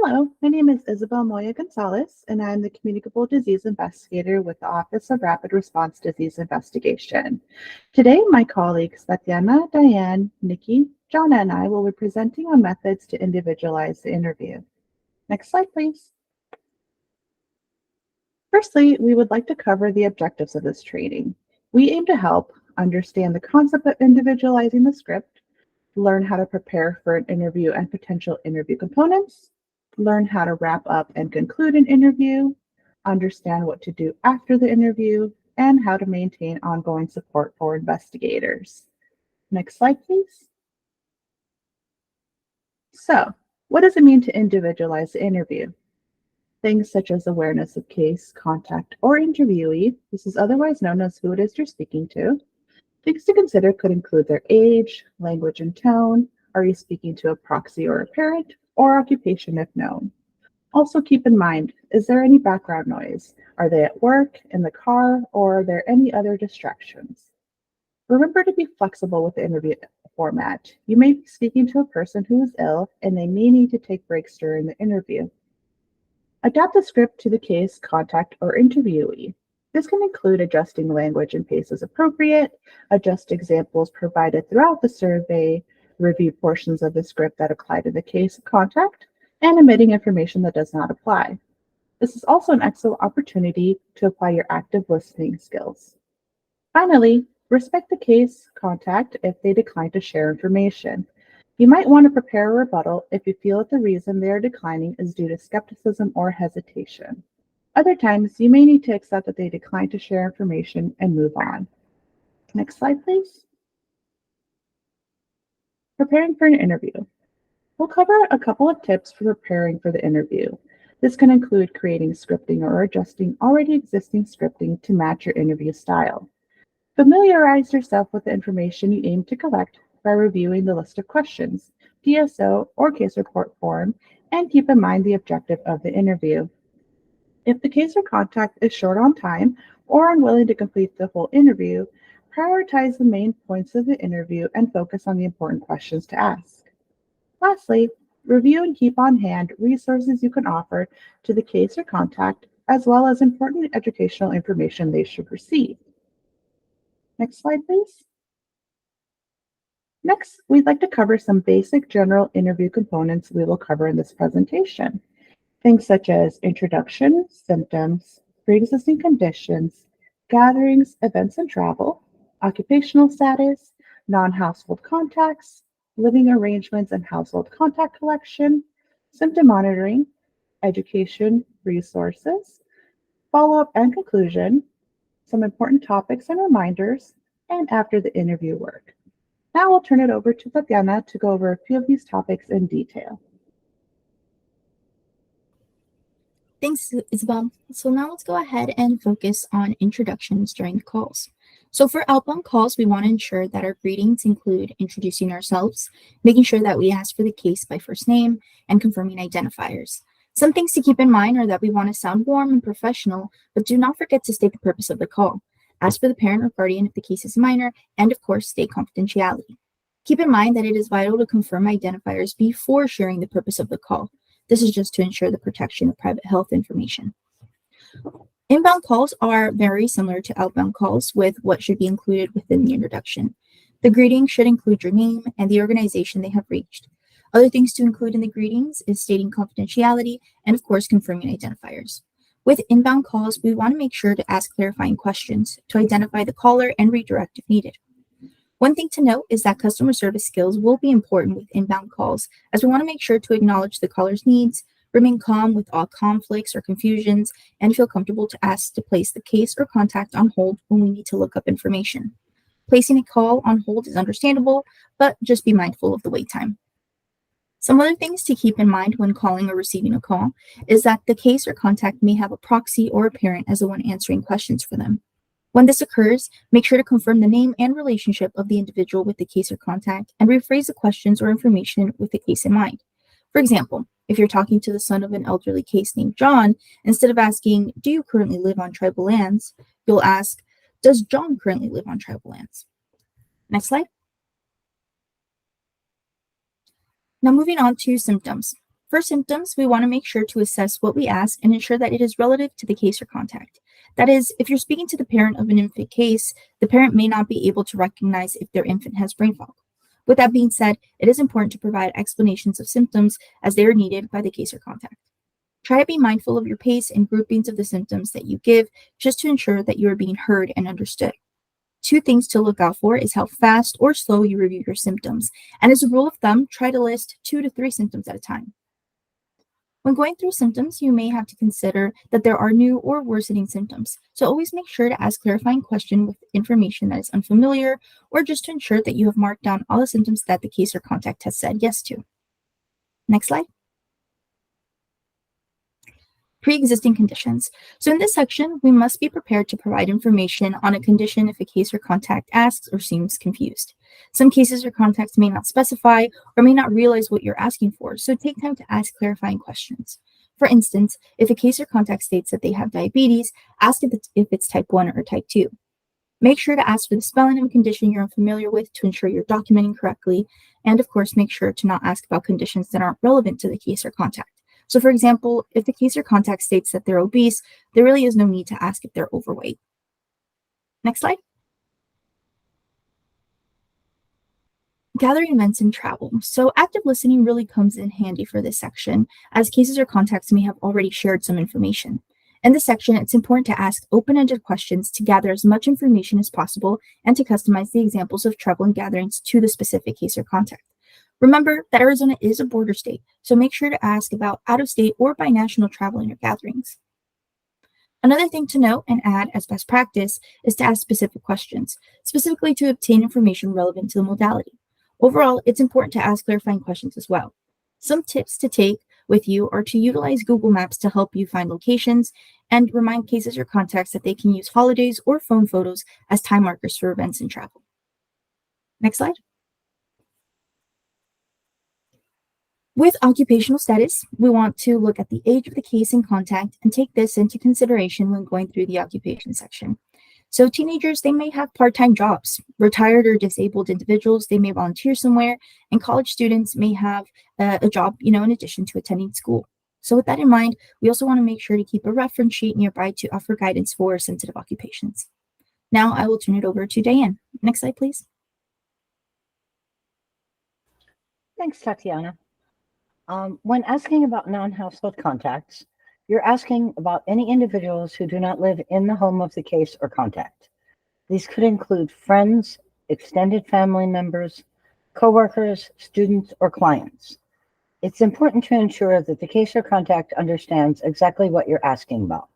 Hello, my name is Isabel Moya Gonzalez, and I'm the Communicable Disease Investigator with the Office of Rapid Response Disease Investigation. Today, my colleagues Tatiana, Diane, Nikki, Jonna, and I will be presenting on methods to individualize the interview. Next slide, please. Firstly, we would like to cover the objectives of this training. We aim to help understand the concept of individualizing the script, learn how to prepare for an interview and potential interview components, learn how to wrap up and conclude an interview, understand what to do after the interview, and how to maintain ongoing support for investigators. Next slide, please. So, what does it mean to individualize the interview? Things such as awareness of case, contact, or interviewee, this is otherwise known as who it is you're speaking to. Things to consider could include their age, language and tone, are you speaking to a proxy or a parent, or occupation if known. Also keep in mind, is there any background noise? Are they at work, in the car, or are there any other distractions? Remember to be flexible with the interview format. You may be speaking to a person who is ill, and they may need to take breaks during the interview. Adapt the script to the case, contact, or interviewee. This can include adjusting language and pace as appropriate, adjust examples provided throughout the survey, review portions of the script that apply to the case contact, and omitting information that does not apply. This is also an excellent opportunity to apply your active listening skills. Finally, respect the case contact if they decline to share information. You might want to prepare a rebuttal if you feel that the reason they are declining is due to skepticism or hesitation. Other times, you may need to accept that they decline to share information and move on. Next slide, please. Preparing for an interview. We'll cover a couple of tips for preparing for the interview. This can include creating scripting or adjusting already existing scripting to match your interview style. Familiarize yourself with the information you aim to collect by reviewing the list of questions, DSO or case report form, and keep in mind the objective of the interview. If the case or contact is short on time or unwilling to complete the whole interview, prioritize the main points of the interview and focus on the important questions to ask. Lastly, review and keep on hand resources you can offer to the case or contact, as well as important educational information they should receive. Next slide, please. Next, we'd like to cover some basic general interview components we will cover in this presentation. Things such as introduction, symptoms, pre-existing conditions, gatherings, events and travel, occupational status, non-household contacts, living arrangements and household contact collection, symptom monitoring, education, resources, follow-up and conclusion, some important topics and reminders, and after the interview work. Now I'll turn it over to Tatiana to go over a few of these topics in detail. Thanks, Isabel. So now let's go ahead and focus on introductions during the calls. So for outbound calls, we want to ensure that our greetings include introducing ourselves, making sure that we ask for the case by first name, and confirming identifiers. Some things to keep in mind are that we want to sound warm and professional, but do not forget to state the purpose of the call. Ask for the parent or guardian if the case is minor, and of course, state confidentiality. Keep in mind that it is vital to confirm identifiers before sharing the purpose of the call. This is just to ensure the protection of private health information. Inbound calls are very similar to outbound calls with what should be included within the introduction. The greeting should include your name and the organization they have reached. Other things to include in the greetings is stating confidentiality and, of course, confirming identifiers. With inbound calls, we want to make sure to ask clarifying questions to identify the caller and redirect if needed. One thing to note is that customer service skills will be important with inbound calls, as we want to make sure to acknowledge the caller's needs, remain calm with all conflicts or confusions, and feel comfortable to ask to place the case or contact on hold when we need to look up information. Placing a call on hold is understandable, but just be mindful of the wait time. Some other things to keep in mind when calling or receiving a call is that the case or contact may have a proxy or a parent as the one answering questions for them. When this occurs, make sure to confirm the name and relationship of the individual with the case or contact and rephrase the questions or information with the case in mind. For example, if you're talking to the son of an elderly case named John, instead of asking, "Do you currently live on tribal lands?" you'll ask, "Does John currently live on tribal lands?" Next slide. Now moving on to symptoms. For symptoms, we want to make sure to assess what we ask and ensure that it is relative to the case or contact. That is, if you're speaking to the parent of an infant case, the parent may not be able to recognize if their infant has brain fog. With that being said, it is important to provide explanations of symptoms as they are needed by the case or contact. Try to be mindful of your pace and groupings of the symptoms that you give just to ensure that you are being heard and understood. Two things to look out for is how fast or slow you review your symptoms. And as a rule of thumb, try to list 2 to 3 symptoms at a time. When going through symptoms, you may have to consider that there are new or worsening symptoms. So always make sure to ask clarifying questions with information that is unfamiliar or just to ensure that you have marked down all the symptoms that the case or contact has said yes to. Next slide. Pre-existing conditions. So in this section, we must be prepared to provide information on a condition if a case or contact asks or seems confused. Some cases or contacts may not specify or may not realize what you're asking for, so take time to ask clarifying questions. For instance, if a case or contact states that they have diabetes, ask if it's type 1 or type 2. Make sure to ask for the spelling of a condition you're unfamiliar with to ensure you're documenting correctly, and of course, make sure to not ask about conditions that aren't relevant to the case or contact. So for example, if the case or contact states that they're obese, there really is no need to ask if they're overweight. Next slide. Gathering events and travel. So active listening really comes in handy for this section, as cases or contacts may have already shared some information. In this section, it's important to ask open-ended questions to gather as much information as possible and to customize the examples of travel and gatherings to the specific case or contact. Remember that Arizona is a border state, so make sure to ask about out-of-state or binational travel in your gatherings. Another thing to note and add as best practice is to ask specific questions, specifically to obtain information relevant to the modality. Overall, it's important to ask clarifying questions as well. Some tips to take with you are to utilize Google Maps to help you find locations and remind cases or contacts that they can use holidays or phone photos as time markers for events and travel. Next slide. With occupational status, we want to look at the age of the case and contact and take this into consideration when going through the occupation section. So teenagers, they may have part-time jobs. Retired or disabled individuals, they may volunteer somewhere, and college students may have a job, in addition to attending school. So with that in mind, we also want to make sure to keep a reference sheet nearby to offer guidance for sensitive occupations. Now I will turn it over to Diane. Next slide, please. Thanks, Tatiana. When asking about non-household contacts, you're asking about any individuals who do not live in the home of the case or contact. These could include friends, extended family members, coworkers, students, or clients. It's important to ensure that the case or contact understands exactly what you're asking about.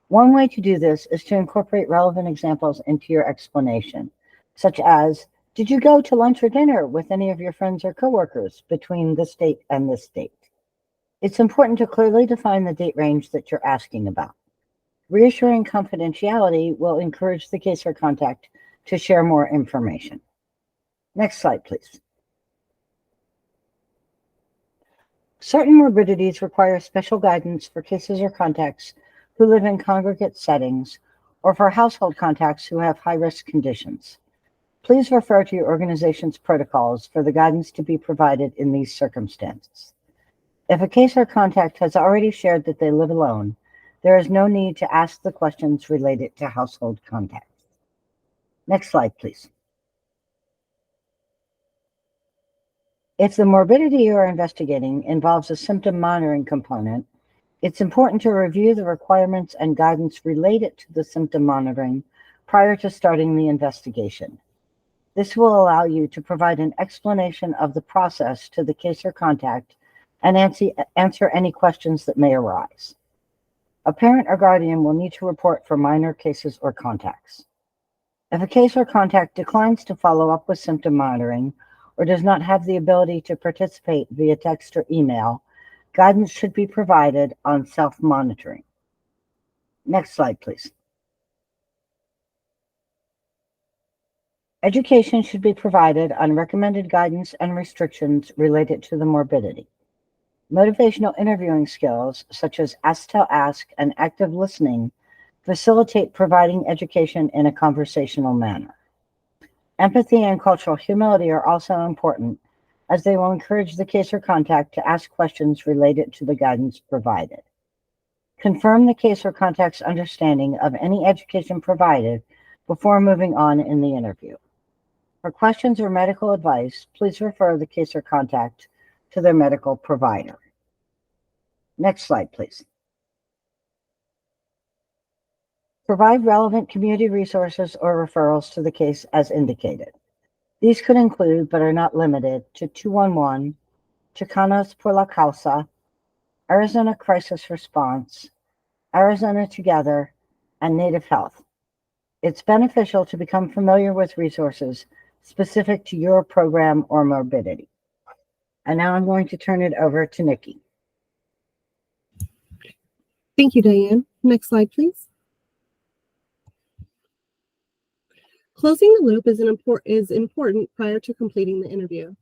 One way to do this is to incorporate relevant examples into your explanation, such as, did you go to lunch or dinner with any of your friends or coworkers between this date and this date? It's important to clearly define the date range that you're asking about. Reassuring confidentiality will encourage the case or contact to share more information. Next slide, please. Certain morbidities require special guidance for cases or contacts who live in congregate settings or for household contacts who have high-risk conditions. Please refer to your organization's protocols for the guidance to be provided in these circumstances. If a case or contact has already shared that they live alone, there is no need to ask the questions related to household contacts. Next slide, please. If the morbidity you are investigating involves a symptom monitoring component, it's important to review the requirements and guidance related to the symptom monitoring prior to starting the investigation. This will allow you to provide an explanation of the process to the case or contact and answer any questions that may arise. A parent or guardian will need to report for minor cases or contacts. If a case or contact declines to follow up with symptom monitoring or does not have the ability to participate via text or email, guidance should be provided on self-monitoring. Next slide, please. Education should be provided on recommended guidance and restrictions related to the morbidity. Motivational interviewing skills, such as ask, tell, ask, and active listening, facilitate providing education in a conversational manner. Empathy and cultural humility are also important, as they will encourage the case or contact to ask questions related to the guidance provided. Confirm the case or contact's understanding of any education provided before moving on in the interview. For questions or medical advice, please refer the case or contact to their medical provider. Next slide, please. Provide relevant community resources or referrals to the case as indicated. These could include, but are not limited to, 211, Chicanos por la Causa, Arizona Crisis Response, Arizona Together, and Native Health. It's beneficial to become familiar with resources specific to your program or morbidity. And now I'm going to turn it over to Nikki. Thank you, Diane. Next slide, please. Closing the loop is important prior to completing the interview.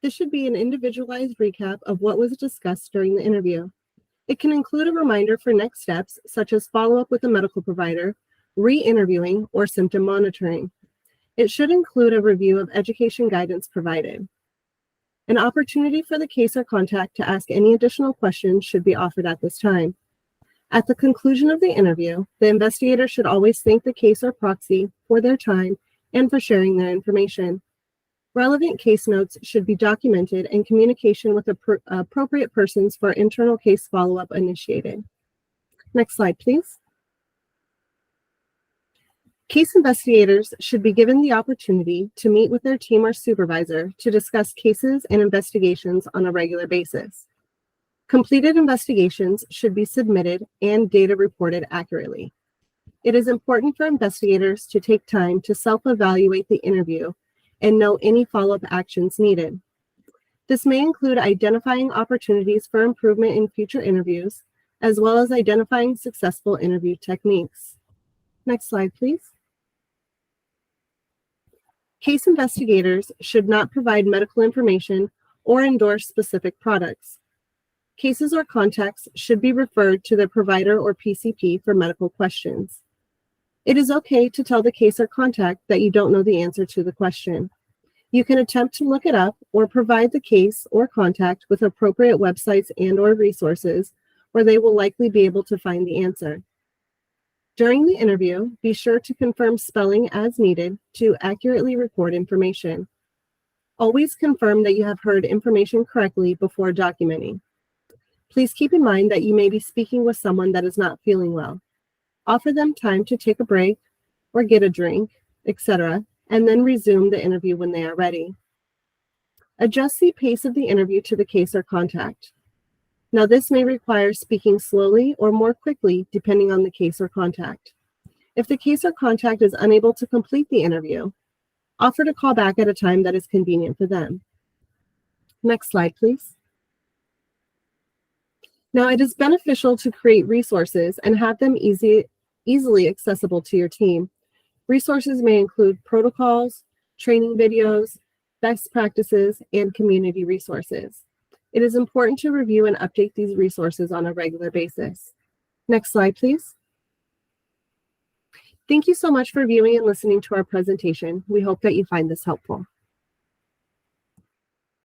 This should be an individualized recap of what was discussed during the interview. It can include a reminder for next steps, such as follow-up with a medical provider, re-interviewing, or symptom monitoring. It should include a review of education guidance provided. An opportunity for the case or contact to ask any additional questions should be offered at this time. At the conclusion of the interview, the investigator should always thank the case or proxy for their time and for sharing their information. Relevant case notes should be documented and communication with appropriate persons for internal case follow-up initiated. Next slide, please. Case investigators should be given the opportunity to meet with their team or supervisor to discuss cases and investigations on a regular basis. Completed investigations should be submitted and data reported accurately. It is important for investigators to take time to self-evaluate the interview and know any follow-up actions needed. This may include identifying opportunities for improvement in future interviews, as well as identifying successful interview techniques. Next slide, please. Case investigators should not provide medical information or endorse specific products. Cases or contacts should be referred to their provider or PCP for medical questions. It is okay to tell the case or contact that you don't know the answer to the question. You can attempt to look it up or provide the case or contact with appropriate websites and/or resources where they will likely be able to find the answer. During the interview, be sure to confirm spelling as needed to accurately record information. Always confirm that you have heard information correctly before documenting. Please keep in mind that you may be speaking with someone that is not feeling well. Offer them time to take a break or get a drink, etc., and then resume the interview when they are ready. Adjust the pace of the interview to the case or contact. Now, this may require speaking slowly or more quickly depending on the case or contact. If the case or contact is unable to complete the interview, offer to call back at a time that is convenient for them. Next slide, please. Now, it is beneficial to create resources and have them easily accessible to your team. Resources may include protocols, training videos, best practices, and community resources. It is important to review and update these resources on a regular basis. Next slide, please. Thank you so much for viewing and listening to our presentation. We hope that you find this helpful.